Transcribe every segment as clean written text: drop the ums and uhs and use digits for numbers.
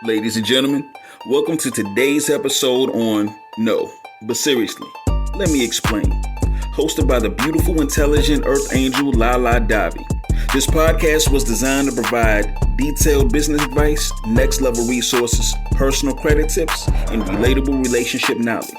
Ladies and gentlemen, welcome to today's episode on No, but Seriously, Let Me Explain. Hosted by the beautiful, intelligent Earth Angel Lala Davi. This podcast was designed to provide detailed business advice, next-level resources, personal credit tips, and relatable relationship knowledge.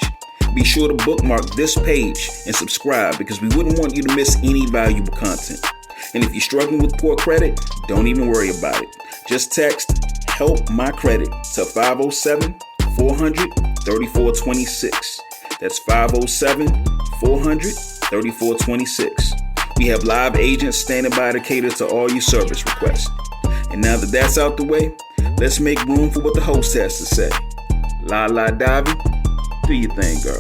Be sure to bookmark this page and subscribe because we wouldn't want you to miss any valuable content. And if you're struggling with poor credit, don't even worry about it. Just text Help My Credit to 507-400-3426. That's 507-400-3426. We have live agents standing by to cater to all your service requests. And now that that's out the way, let's make room for what the host has to say. Lala Davi, do your thing, girl.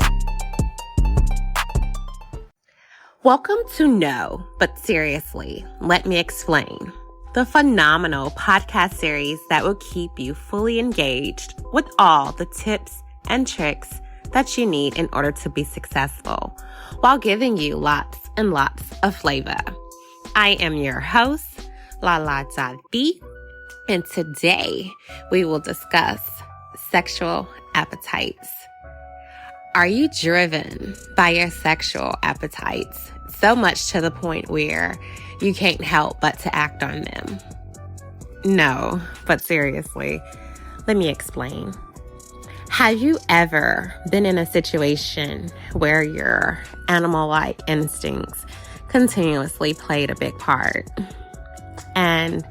Welcome to No, but Seriously, Let Me Explain, the phenomenal podcast series that will keep you fully engaged with all the tips and tricks that you need in order to be successful, while giving you lots and lots of flavor. I am your host, Lala Davi, and today we will discuss sexual appetites. Are you driven by your sexual appetites so much to the point where you can't help but to act on them? No, but seriously, let me explain. Have you ever been in a situation where your animal-like instincts continuously played a big part? And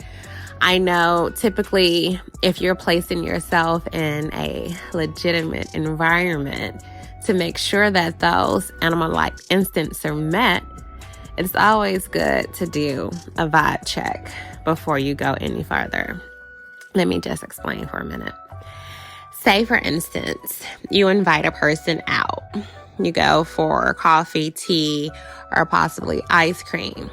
I know typically if you're placing yourself in a legitimate environment to make sure that those animal-like instincts are met, it's always good to do a vibe check before you go any further. Let me just explain for a minute. Say, for instance, you invite a person out. You go for coffee, tea, or possibly ice cream.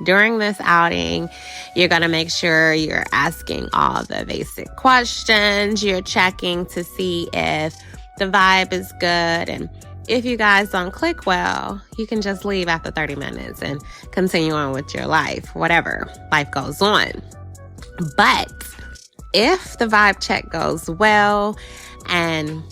During this outing, you're going to make sure you're asking all the basic questions. You're checking to see if the vibe is good, and if you guys don't click well, you can just leave after 30 minutes and continue on with your life, whatever. Life goes on. But if the vibe check goes well and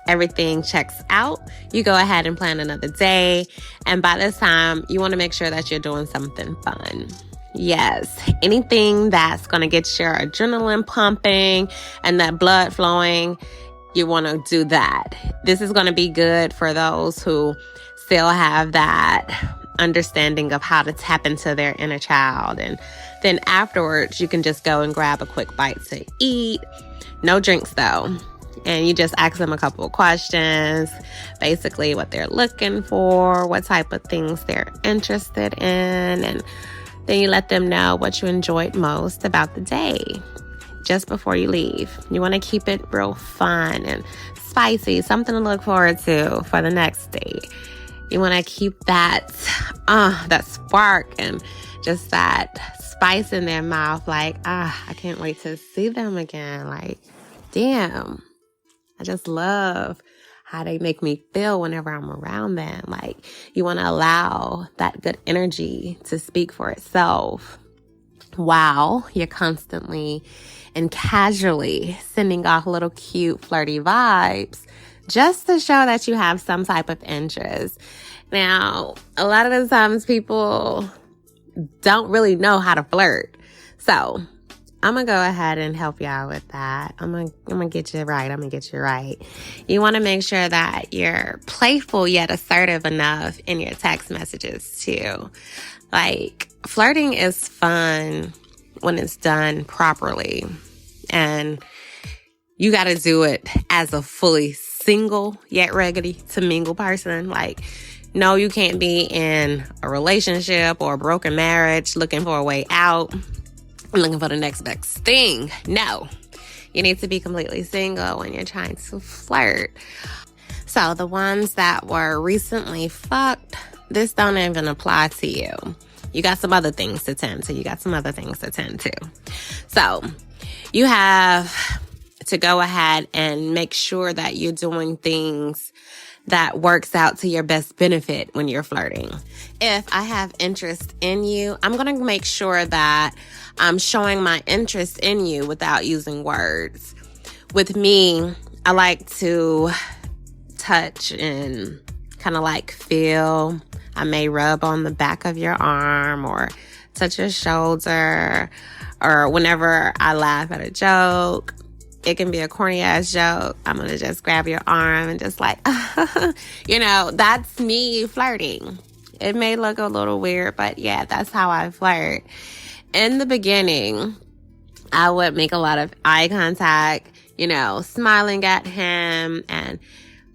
everything checks out, you go ahead and plan another day. And by this time, you want to make sure that you're doing something fun. Yes, anything that's going to get your adrenaline pumping and that blood flowing, you want to do that. This is going to be good for those who still have that understanding of how to tap into their inner child. And then afterwards, you can just go and grab a quick bite to eat. No drinks though. And you just ask them a couple of questions, basically what they're looking for, what type of things they're interested in. And then you let them know what you enjoyed most about the day. Just before you leave, you want to keep it real fun and spicy, something to look forward to for the next date. You want to keep that spark and just that spice in their mouth, like, I can't wait to see them again. Like, damn, I just love how they make me feel whenever I'm around them. Like, you want to allow that good energy to speak for itself. While you're constantly and casually sending off little cute flirty vibes just to show that you have some type of interest. Now, a lot of the times people don't really know how to flirt. So I'm going to go ahead and help you out with that. I'm going to get you right. You want to make sure that you're playful yet assertive enough in your text messages too. Like, flirting is fun when it's done properly. And you got to do it as a fully single yet ready to mingle person. Like, no, you can't be in a relationship or a broken marriage looking for a way out, looking for the next best thing. No, you need to be completely single when you're trying to flirt. So the ones that were recently fucked, this don't even apply to you. You got some other things to tend to. So you have to go ahead and make sure that you're doing things that works out to your best benefit when you're flirting. If I have interest in you, I'm going to make sure that I'm showing my interest in you without using words. With me, I like to touch and kind of like feel. I may rub on the back of your arm or touch your shoulder, or whenever I laugh at a joke, it can be a corny ass joke, I'm going to just grab your arm and just like, that's me flirting. It may look a little weird, but yeah, that's how I flirt. In the beginning, I would make a lot of eye contact, smiling at him, and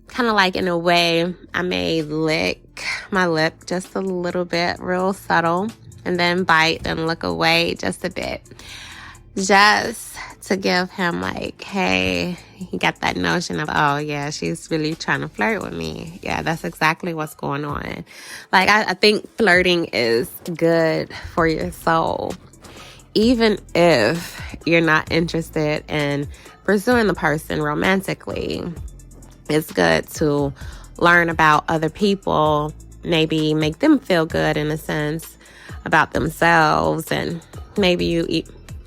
kind of like in a way, I may lick my lip just a little bit, real subtle, and then bite and look away just a bit. Just to give him like, hey, he got that notion of, oh yeah, she's really trying to flirt with me. Yeah, that's exactly what's going on. Like, I think flirting is good for your soul. Even if you're not interested in pursuing the person romantically, it's good to learn about other people, maybe make them feel good in a sense about themselves, and maybe you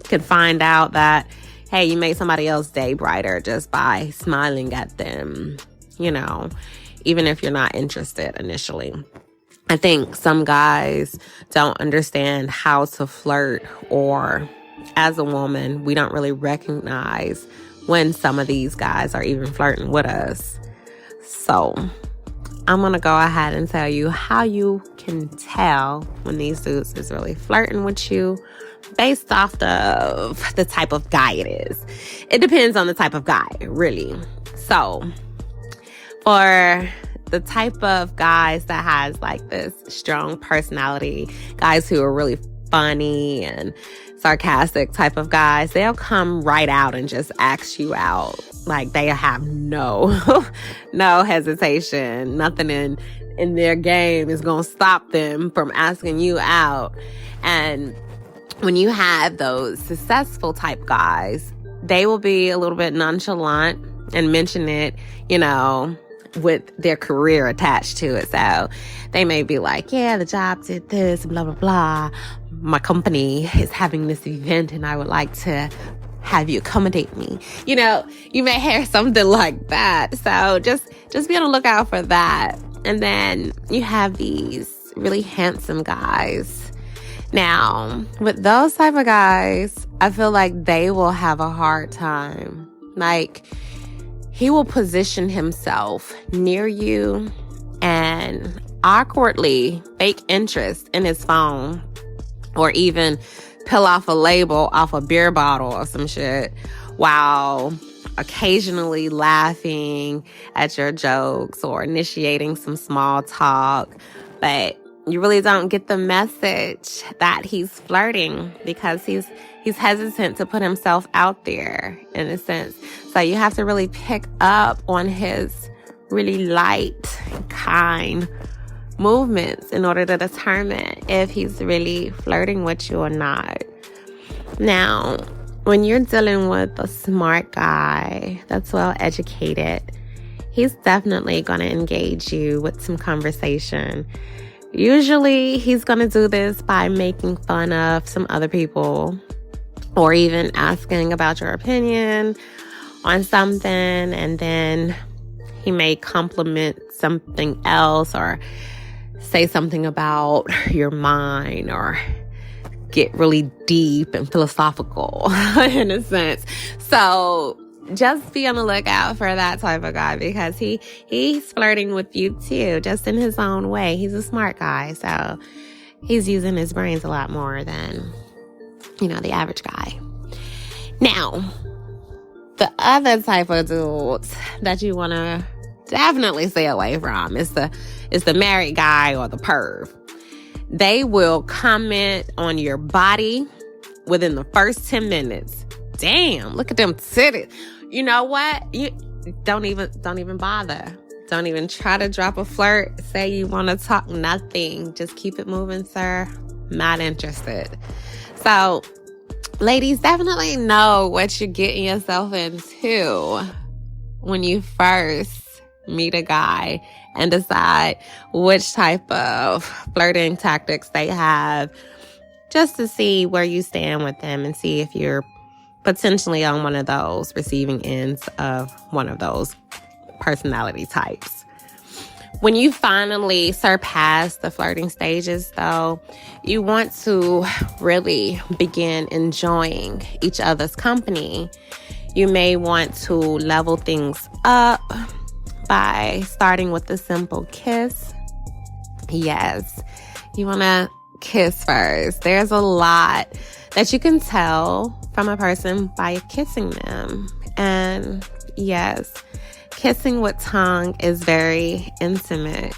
could find out that, hey, you made somebody else's day brighter just by smiling at them, even if you're not interested initially. I think some guys don't understand how to flirt, or as a woman, we don't really recognize when some of these guys are even flirting with us. So I'm going to go ahead and tell you how you can tell when these dudes is really flirting with you based off of the type of guy it is. It depends on the type of guy, really. So for the type of guys that has like this strong personality, guys who are really funny and sarcastic type of guys, they'll come right out and just ask you out. Like, they have no hesitation. Nothing in their game is going to stop them from asking you out. And when you have those successful type guys, they will be a little bit nonchalant and mention it, with their career attached to it. So they may be like, yeah, the job did this, blah, blah, blah. My company is having this event and I would like to have you accommodate me. You may hear something like that. So just be on the lookout for that. And then you have these really handsome guys. Now, with those type of guys, I feel like they will have a hard time. Like, he will position himself near you and awkwardly fake interest in his phone, or even peel off a label off a beer bottle or some shit, while occasionally laughing at your jokes or initiating some small talk. But you really don't get the message that he's flirting because he's hesitant to put himself out there, in a sense. So you have to really pick up on his really light, kind movements in order to determine if he's really flirting with you or not. Now, when you're dealing with a smart guy that's well educated, he's definitely going to engage you with some conversation. Usually, he's going to do this by making fun of some other people, or even asking about your opinion on something, and then he may compliment something else or say something about your mind, or get really deep and philosophical in a sense. So just be on the lookout for that type of guy, because he's flirting with you too, just in his own way. He's a smart guy, so he's using his brains a lot more than, the average guy. Now, the other type of dudes that you want to definitely stay away from is the married guy or the perv. They will comment on your body within the first 10 minutes. Damn, look at them titties. You know what? You don't even bother. Don't even try to drop a flirt. Say you want to talk, nothing. Just keep it moving, sir. Not interested. So, ladies, definitely know what you're getting yourself into when you first meet a guy, and decide which type of flirting tactics they have, just to see where you stand with them and see if you're potentially on one of those receiving ends of one of those personality types. When you finally surpass the flirting stages, though, you want to really begin enjoying each other's company. You may want to level things up by starting with a simple kiss. Yes, you want to kiss first. There's a lot that you can tell from a person by kissing them. And yes, kissing with tongue is very intimate.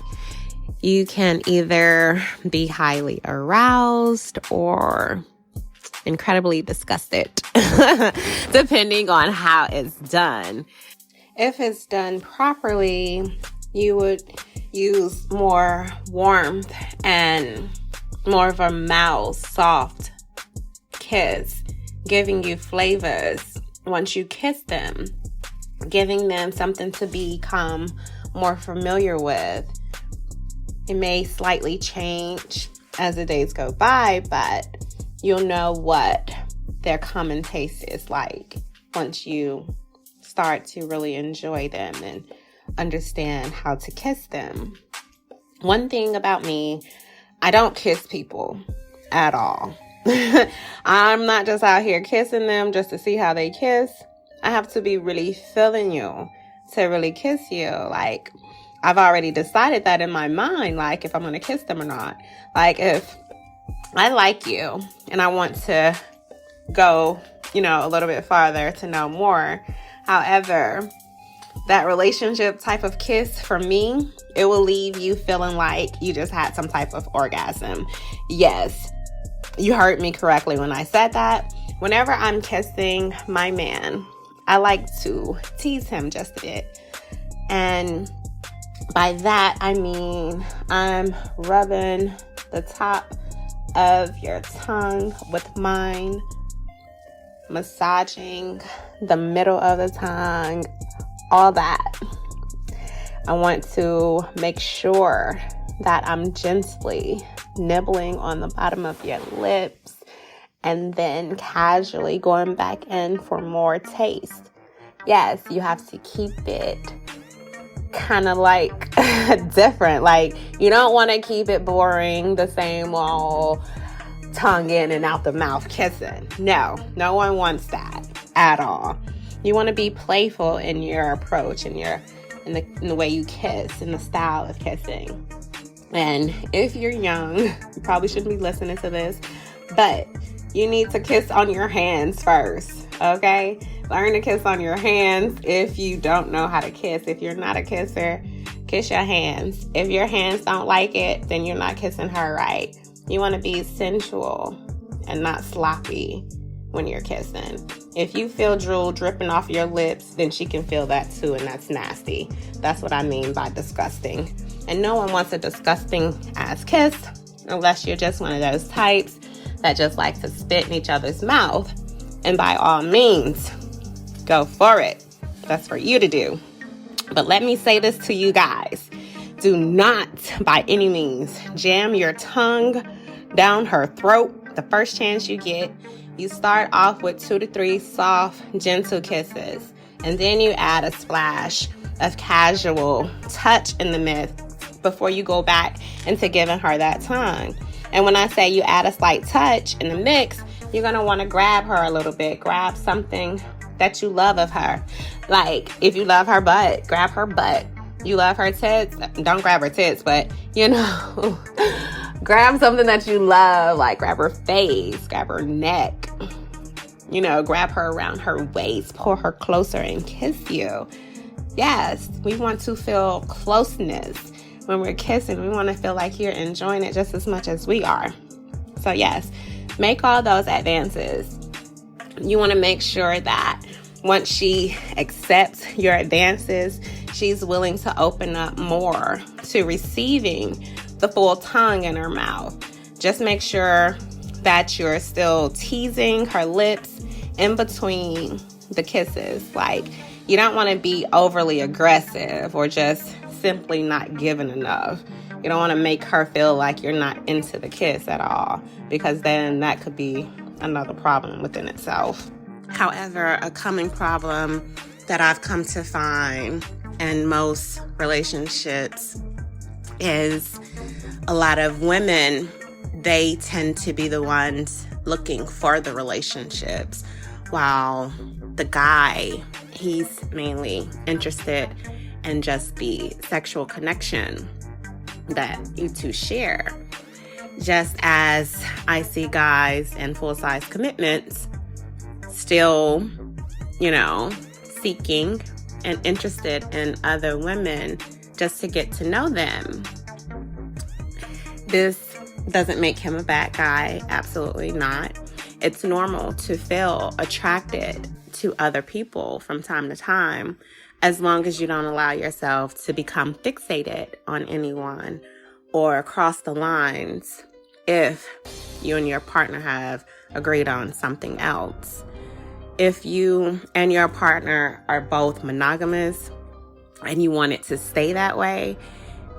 You can either be highly aroused or incredibly disgusted, depending on how it's done. If it's done properly, you would use more warmth and more of a mild, soft kiss, giving you flavors once you kiss them, giving them something to become more familiar with. It may slightly change as the days go by, but you'll know what their common taste is like once you start to really enjoy them and understand how to kiss them. One thing about me, I don't kiss people at all. I'm not just out here kissing them just to see how they kiss. I have to be really feeling you to really kiss you. Like, I've already decided that in my mind, like if I'm going to kiss them or not. Like if I like you and I want to go, a little bit farther to know more. However, that relationship type of kiss for me, it will leave you feeling like you just had some type of orgasm. Yes, you heard me correctly when I said that. Whenever I'm kissing my man, I like to tease him just a bit. And by that, I mean I'm rubbing the top of your tongue with mine, massaging the middle of the tongue, all that. I want to make sure that I'm gently nibbling on the bottom of your lips and then casually going back in for more taste. Yes, you have to keep it kind of like different. Like, you don't want to keep it boring, the same old tongue in and out the mouth kissing. No one wants that at all. You want to be playful in your approach and in the way you kiss, in the style of kissing. And if you're young, you probably shouldn't be listening to this, but you need to kiss on your hands first, okay? Learn to kiss on your hands if you don't know how to kiss. If you're not a kisser, kiss your hands. If your hands don't like it, then you're not kissing her right. You want to be sensual and not sloppy when you're kissing. If you feel drool dripping off your lips, then she can feel that too, and that's nasty. That's what I mean by disgusting. And no one wants a disgusting ass kiss unless you're just one of those types that just likes to spit in each other's mouth. And by all means, go for it. That's for you to do. But let me say this to you guys. Do not, by any means, jam your tongue down her throat the first chance you get. You start off with 2 to 3 soft, gentle kisses. And then you add a splash of casual touch in the midst before you go back into giving her that tongue. And when I say you add a slight touch in the mix, you're going to want to grab her a little bit. Grab something that you love of her. Like, if you love her butt, grab her butt. You love her tits, don't grab her tits, but, grab something that you love, like grab her face, grab her neck, grab her around her waist, pull her closer and kiss you. Yes, we want to feel closeness when we're kissing. We want to feel like you're enjoying it just as much as we are. So yes, make all those advances. You want to make sure that once she accepts your advances, she's willing to open up more to receiving the full tongue in her mouth. Just make sure that you're still teasing her lips in between the kisses. Like, you don't want to be overly aggressive or just simply not giving enough. You don't want to make her feel like you're not into the kiss at all, because then that could be another problem within itself. However, a common problem that I've come to find in most relationships is a lot of women, they tend to be the ones looking for the relationships, while the guy, he's mainly interested in just the sexual connection that you two share. Just as I see guys in full-size commitments still, seeking and interested in other women just to get to know them. This doesn't make him a bad guy. Absolutely not. It's normal to feel attracted to other people from time to time, as long as you don't allow yourself to become fixated on anyone or cross the lines if you and your partner have agreed on something else. If you and your partner are both monogamous and you want it to stay that way,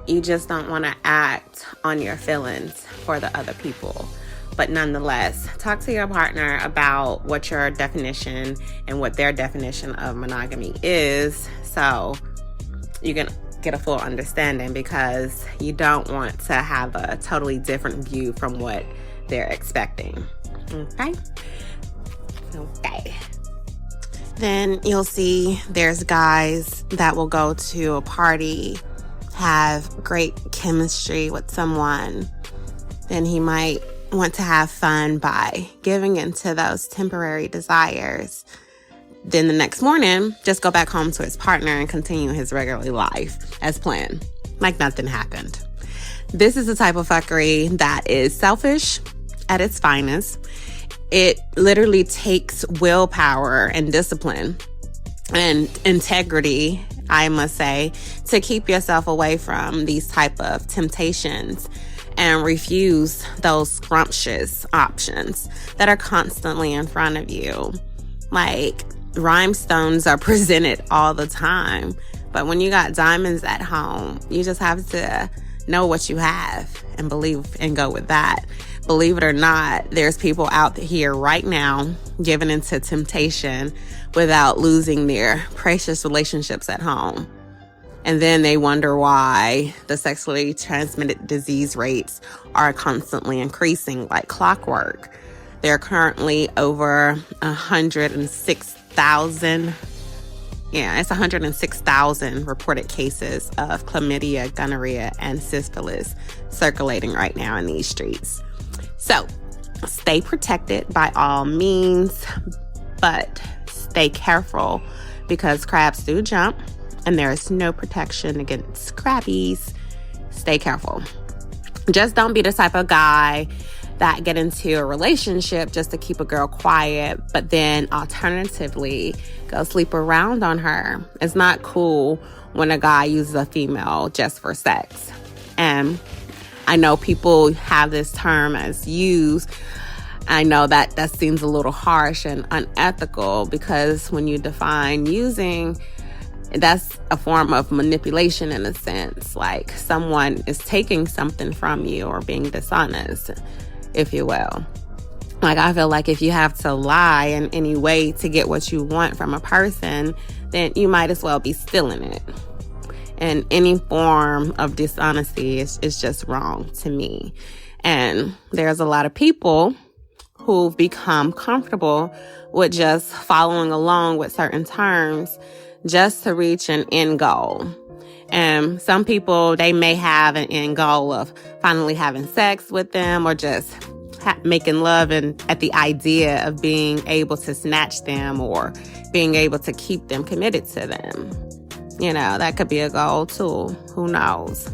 you just don't want to act on your feelings for the other people. But nonetheless, talk to your partner about what your definition and what their definition of monogamy is, so you can get a full understanding, because you don't want to have a totally different view from what they're expecting. Okay. Then you'll see there's guys that will go to a party, have great chemistry with someone. Then he might want to have fun by giving into those temporary desires. Then the next morning, just go back home to his partner and continue his regular life as planned, like nothing happened. This is the type of fuckery that is selfish at its finest. It literally takes willpower and discipline and integrity, I must say, to keep yourself away from these type of temptations and refuse those scrumptious options that are constantly in front of you. Like, rhinestones are presented all the time, but when you got diamonds at home, you just have to know what you have and believe and go with that. Believe it or not, there's people out here right now giving into temptation without losing their precious relationships at home. And then they wonder why the sexually transmitted disease rates are constantly increasing like clockwork. There are currently over 106,000. It's 106,000 reported cases of chlamydia, gonorrhea, and syphilis circulating right now in these streets. So stay protected by all means, but stay careful, because crabs do jump and there is no protection against crabbies. Stay careful. Just don't be the type of guy that get into a relationship just to keep a girl quiet, but then alternatively go sleep around on her. It's not cool when a guy uses a female just for sex. And I know people have this term as use. I know that seems a little harsh and unethical, because when you define using, that's a form of manipulation in a sense. Like someone is taking something from you or being dishonest, if you will. Like, I feel like if you have to lie in any way to get what you want from a person, then you might as well be stealing it. And any form of dishonesty is just wrong to me. And there's a lot of people who've become comfortable with just following along with certain terms just to reach an end goal. And some people, they may have an end goal of finally having sex with them, or just making love and at the idea of being able to snatch them or being able to keep them committed to them. That could be a goal too. Who knows?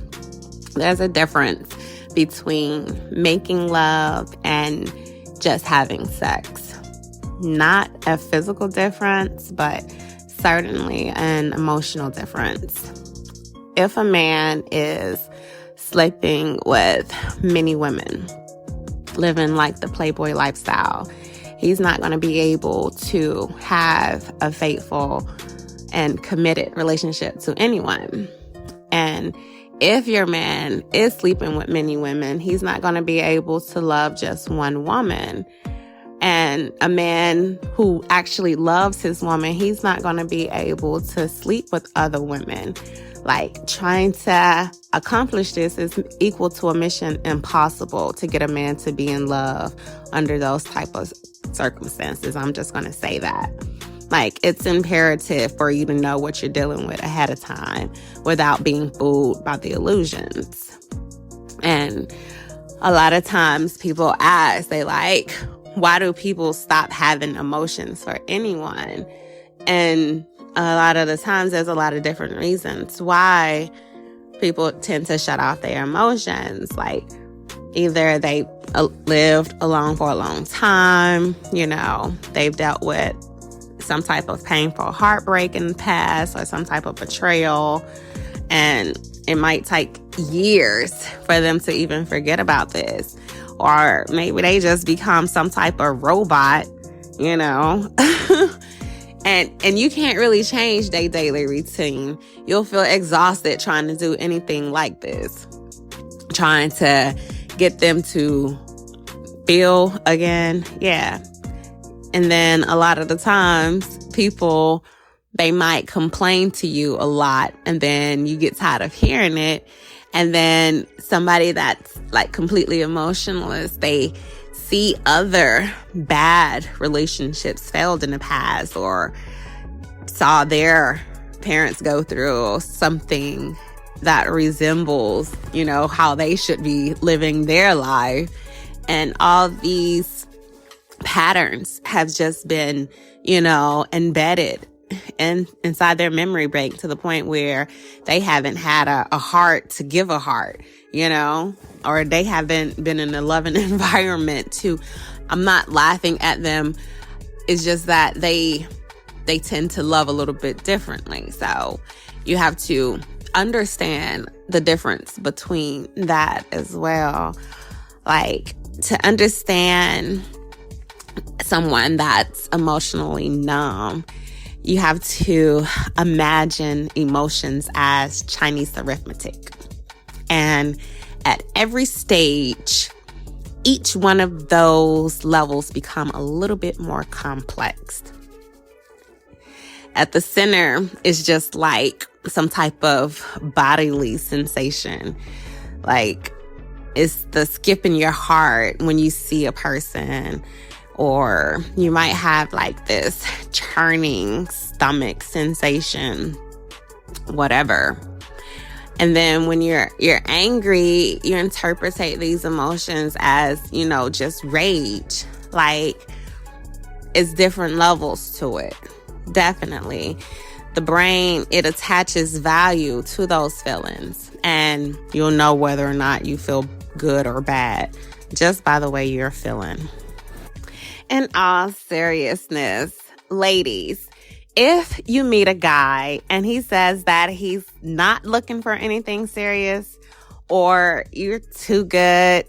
There's a difference between making love and just having sex. Not a physical difference, but certainly an emotional difference. If a man is sleeping with many women, living like the Playboy lifestyle, he's not going to be able to have a faithful and committed relationship to anyone. And if your man is sleeping with many women, he's not going to be able to love just one woman. And And a man who actually loves his woman, he's not going to be able to sleep with other women. Like, trying to accomplish this is equal to a mission impossible to get a man to be in love under those type of circumstances. I'm just going to say that. Like, it's imperative for you to know what you're dealing with ahead of time without being fooled by the illusions. And a lot of times people ask, they like, why do people stop having emotions for anyone? And a lot of the times there's a lot of different reasons why people tend to shut off their emotions. Like, either they lived alone for a long time, they've dealt with some type of painful heartbreak in the past or some type of betrayal, and it might take years for them to even forget about this. Or maybe they just become some type of robot, And you can't really change their daily routine. You'll feel exhausted trying to do anything like this. Trying to get them to feel again. Yeah. And then a lot of the times, people, they might complain to you a lot, and then you get tired of hearing it. And then somebody that's like completely emotionless, they see other bad relationships failed in the past, or saw their parents go through something that resembles, how they should be living their life. And all these patterns have just been, embedded inside their memory bank to the point where they haven't had a heart to give a heart, or they haven't been in a loving environment I'm not laughing at them. It's just that they tend to love a little bit differently. So you have to understand the difference between that as well. Like, to understand someone that's emotionally numb, you have to imagine emotions as Chinese arithmetic. And at every stage, each one of those levels become a little bit more complex. At the center is just like some type of bodily sensation. Like, it's the skip in your heart when you see a person, or you might have like this churning stomach sensation, whatever. And then when you're angry, you interpret these emotions as, just rage. Like, it's different levels to it. Definitely. The brain, it attaches value to those feelings, and you'll know whether or not you feel good or bad just by the way you're feeling. In all seriousness, ladies, if you meet a guy and he says that he's not looking for anything serious, or you're too good,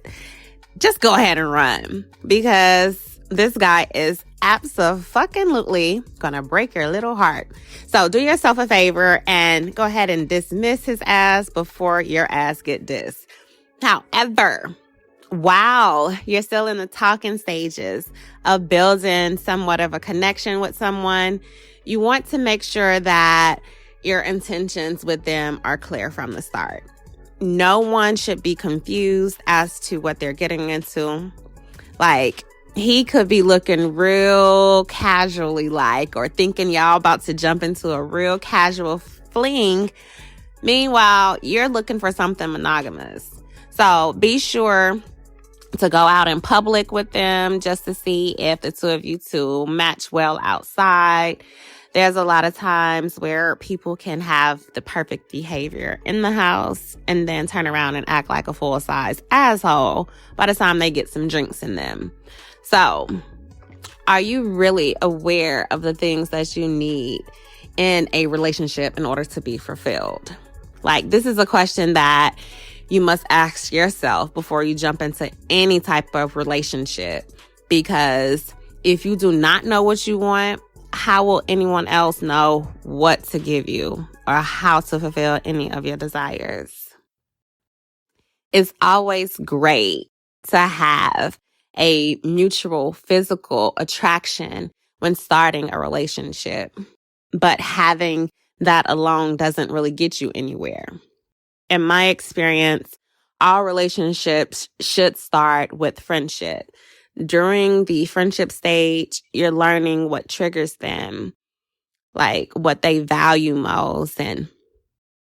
just go ahead and run, because this guy is abso-fucking-lutely gonna break your little heart. So do yourself a favor and go ahead and dismiss his ass before your ass get dissed. However, while you're still in the talking stages of building somewhat of a connection with someone, you want to make sure that your intentions with them are clear from the start. No one should be confused as to what they're getting into. Like, he could be looking real casually or thinking y'all about to jump into a real casual fling. Meanwhile, you're looking for something monogamous. So be sure to go out in public with them just to see if the two of you two match well outside. There's a lot of times where people can have the perfect behavior in the house and then turn around and act like a full-size asshole by the time they get some drinks in them. So, are you really aware of the things that you need in a relationship in order to be fulfilled? Like, this is a question that you must ask yourself before you jump into any type of relationship. Because if you do not know what you want, how will anyone else know what to give you or how to fulfill any of your desires? It's always great to have a mutual physical attraction when starting a relationship. But having that alone doesn't really get you anywhere. In my experience, all relationships should start with friendship. During the friendship stage, you're learning what triggers them, like what they value most and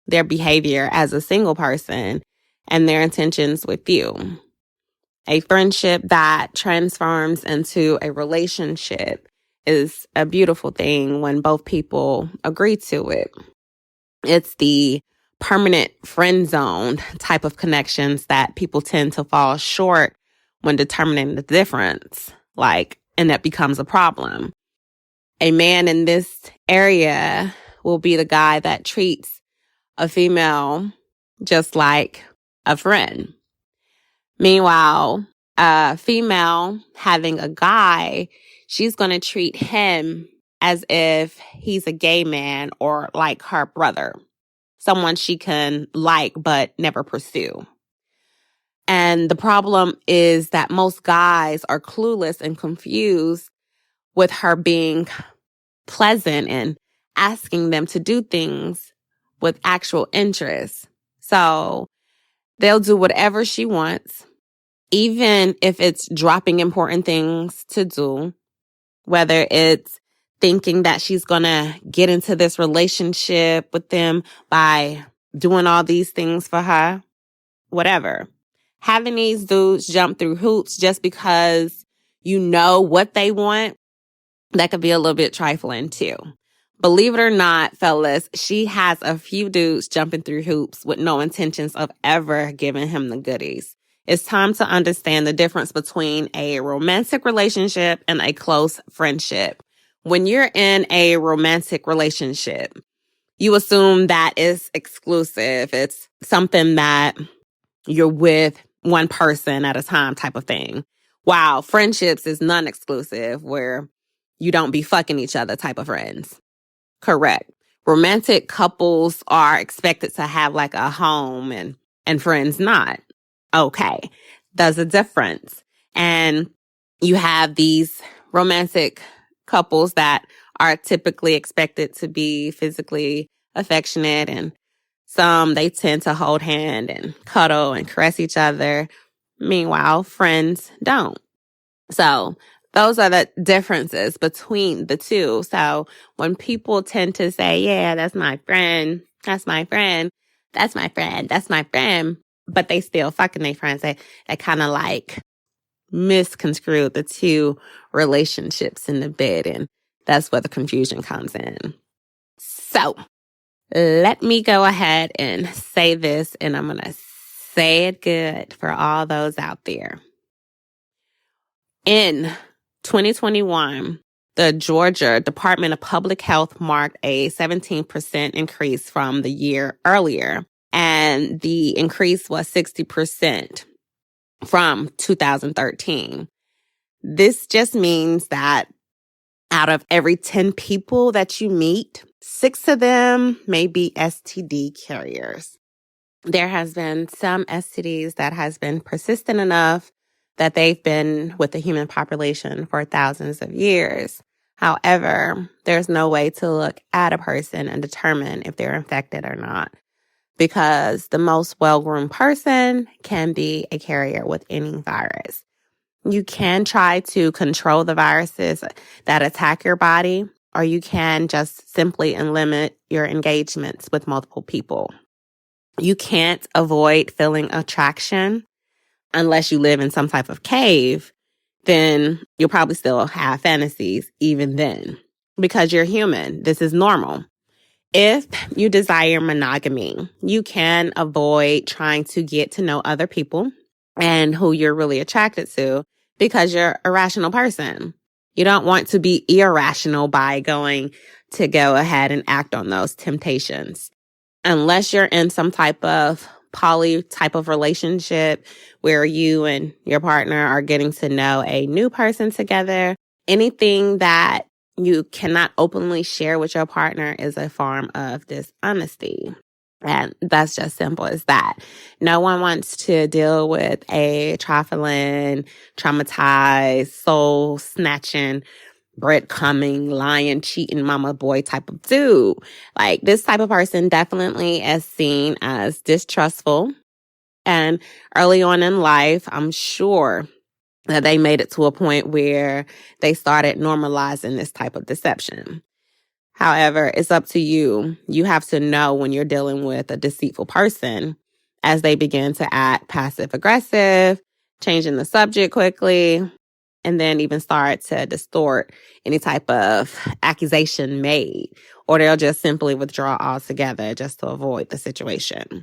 their behavior as a single person and their intentions with you. A friendship that transforms into a relationship is a beautiful thing when both people agree to it. It's the permanent friend zone type of connections that people tend to fall short when determining the difference, and that becomes a problem. A man in this area will be the guy that treats a female just like a friend. Meanwhile, a female having a guy, she's going to treat him as if he's a gay man or like her brother, someone she can like but never pursue. And the problem is that most guys are clueless and confused with her being pleasant and asking them to do things with actual interest. So they'll do whatever she wants, even if it's dropping important things to do, whether it's thinking that she's going to get into this relationship with them by doing all these things for her, whatever. Having these dudes jump through hoops just because you know what they want, that could be a little bit trifling too. Believe it or not, fellas, she has a few dudes jumping through hoops with no intentions of ever giving him the goodies. It's time to understand the difference between a romantic relationship and a close friendship. When you're in a romantic relationship, you assume that it's exclusive. It's something that you're with one person at a time type of thing. While friendships is non-exclusive, where you don't be fucking each other type of friends. Correct. Romantic couples are expected to have like a home and friends not. Okay. There's a difference. And you have these romantic couples that are typically expected to be physically affectionate, and some they tend to hold hand and cuddle and caress each other. Meanwhile, friends don't. So those are the differences between the two. So when people tend to say, yeah, that's my friend, that's my friend, that's my friend, that's my friend, but they still fucking their friends, they kind of like misconstrue the two relationships in the bed. And that's where the confusion comes in. So let me go ahead and say this, and I'm going to say it good for all those out there. In 2021, the Georgia Department of Public Health marked a 17% increase from the year earlier, and the increase was 60% from 2013. This just means that out of every 10 people that you meet, 6 of them may be STD carriers. There has been some STDs that has been persistent enough that they've been with the human population for thousands of years. However, there's no way to look at a person and determine if they're infected or not, because the most well-groomed person can be a carrier with any virus. You can try to control the viruses that attack your body, or you can just simply limit your engagements with multiple people. You can't avoid feeling attraction unless you live in some type of cave. Then you'll probably still have fantasies even then, because you're human. This is normal. If you desire monogamy, you can avoid trying to get to know other people and who you're really attracted to, because you're a rational person. You don't want to be irrational by going to go ahead and act on those temptations. Unless you're in some type of poly type of relationship where you and your partner are getting to know a new person together, anything that you cannot openly share with your partner is a form of dishonesty. And that's just simple as that. No one wants to deal with a trifling, traumatized, soul snatching, breadcrumbing, lying, cheating mama boy type of dude. Like, this type of person definitely is seen as distrustful. And early on in life, I'm sure that they made it to a point where they started normalizing this type of deception. However, it's up to you. You have to know when you're dealing with a deceitful person as they begin to act passive aggressive, changing the subject quickly, and then even start to distort any type of accusation made, or they'll just simply withdraw altogether just to avoid the situation.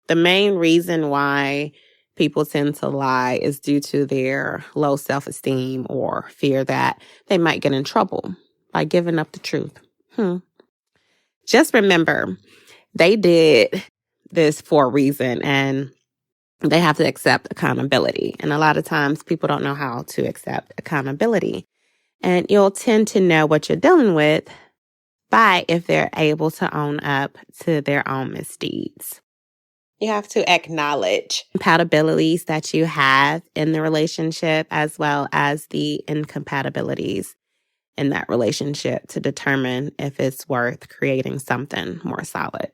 The main reason why people tend to lie is due to their low self-esteem or fear that they might get in trouble by giving up the truth. Just remember, they did this for a reason, and they have to accept accountability. And a lot of times people don't know how to accept accountability. And you'll tend to know what you're dealing with by if they're able to own up to their own misdeeds. You have to acknowledge compatibilities that you have in the relationship as well as the incompatibilities in that relationship to determine if it's worth creating something more solid.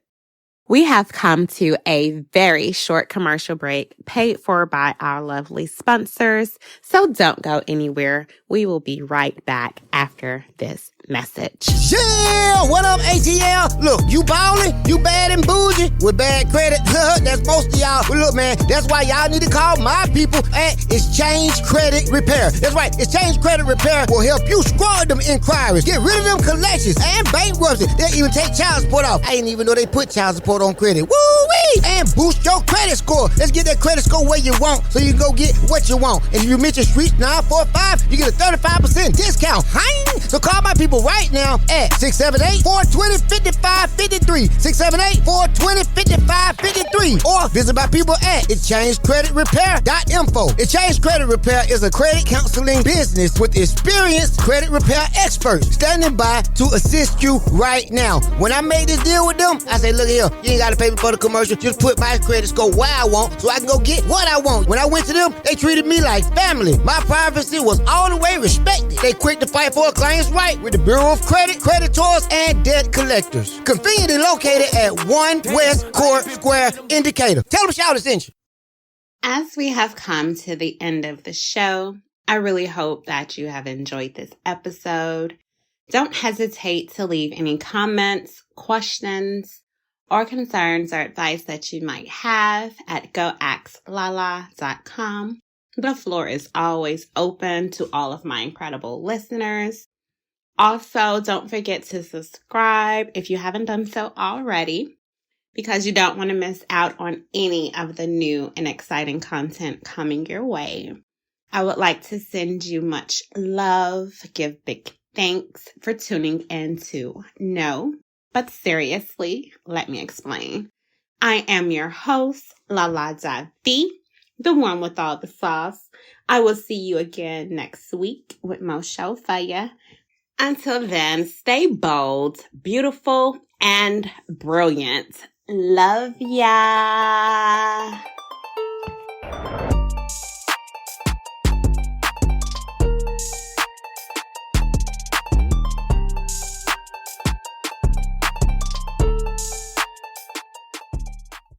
We have come to a very short commercial break paid for by our lovely sponsors, so don't go anywhere. We will be right back after this message. Yeah, what up, ATL? Look, you ballin', you bad and bougie with bad credit. That's most of y'all. But look, man, that's why y'all need to call my people at Exchange Credit Repair. That's right, Exchange Credit Repair will help you scrub them inquiries, get rid of them collections and bankruptcy. They'll even take child support off. I didn't even know they put child support on credit. Woo-wee! And boost your credit score. Let's get that credit score where you want so you can go get what you want. And if you mention Streets 945, you get a 35% discount. Hein? So call my people right now at 678-420-5553, 678-420-5553, or visit my people at exchangecreditrepair.info. Exchange Credit Repair is a credit counseling business with experienced credit repair experts standing by to assist you right now. When I made this deal with them, I said, look here, you ain't got to pay me for the commercial. Just put my credit score where I want so I can go get what I want. When I went to them, they treated me like family. My privacy was all the way respected. They quick to fight for a client's right with the Bureau of Credit, creditors, and debt collectors. Conveniently located at 1 West Court Square in Decatur. Tell them Shout sent you. As we have come to the end of the show, I really hope that you have enjoyed this episode. Don't hesitate to leave any comments, questions, or concerns or advice that you might have at goaxlala.com. The floor is always open to all of my incredible listeners. Also, don't forget to subscribe if you haven't done so already, because you don't want to miss out on any of the new and exciting content coming your way. I would like to send you much love, give big thanks for tuning in to No, But Seriously, Let Me Explain. I am your host, Lala Davi, the one with all the sauce. I will see you again next week with more show for ya. Until then, stay bold, beautiful, and brilliant. Love ya.